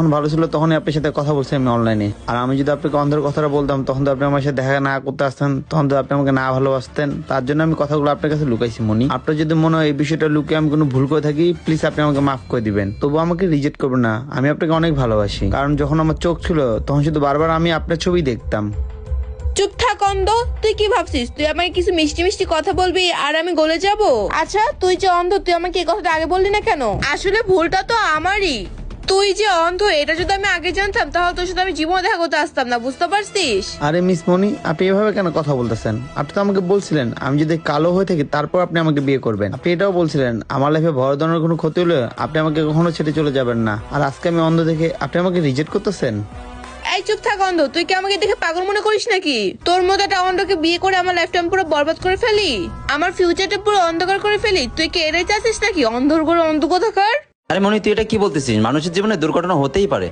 যখন ভালো ছিল তখনই আপনার সাথে কথা বলছি আমি অনলাইনে। আর আমি যদি আপনাকে অন্ধের কথাটা বলতাম তখন তো আপনি আমার সাথে দেখা না করতে আসতেন, তখন তো আপনি আমাকে না ভালোবাসতেন। তার জন্য আমি কথাগুলো আপনার কাছে লুকাইছি মনি। আপনার যদি মনে হয় এই বিষয়টা লুকিয়ে আমি কোনো ভুল করে থাকি, প্লিজ আপনি আমাকে মাফ করে দিবেন। তবু আমাকে রিজেক্ট করবেন না, আমি আপনাকে অনেক ভালোবাসি। কারণ যখন আমার চোখ ছিল তখন শুধু বারবার আমি আপনার ছবি দেখতাম। চুপ থাক অন্ধ। তুই কি ভাবছিস তুই আমাকে কিছু মিষ্টি মিষ্টি কথা বলবি আর আমি গলে যাব? আচ্ছা তুই যে অন্ধ, তুই আমাকে এই কথাটা আগে বললি না কেন? আসলে ভুলটা তো আমারই। তুই যে অন্ধ এটা যদি আমি আগে জানতাম তাহলে তোর সাথে আমি জীবনে দেখা করতে আসতাম না, বুঝতে পারছিস? আরে মিস মনি, আপনি এভাবে কেন কথা বলতেছেন? আপনি তো আমাকে বলছিলেন আমি যদি কালো হয়ে থাকি তারপর আপনি আমাকে বিয়ে করবেন। আপনি এটাও বলছিলেন আমার লাইফে বড় ধরনের কোনো ক্ষতি হলে আপনি আমাকে কখনো ছেড়ে চলে যাবেন না। আর আজকে আমি অন্ধ দেখে আপনি আমাকে রিজেক্ট করতেছেন। এই চুপ থাক অন্ধ, তুই কি আমাকে দেখে পাগল মনে করিস নাকি? তোর মতো একটা অন্ধকে বিয়ে করে আমার লাইফটা আমি পুরো বরবাদ করে ফেলি, আমার ফিউচারটা পুরো অন্ধকার করে ফেলি? তুই কি এড়াই চাচ্ছিস নাকি? অন্ধর করে অন্ধ কোথাকার। আরে মনি, তুই এটা কি বলতেছিস? মানুষের জীবনে দুর্ঘটনা হতেই পারে।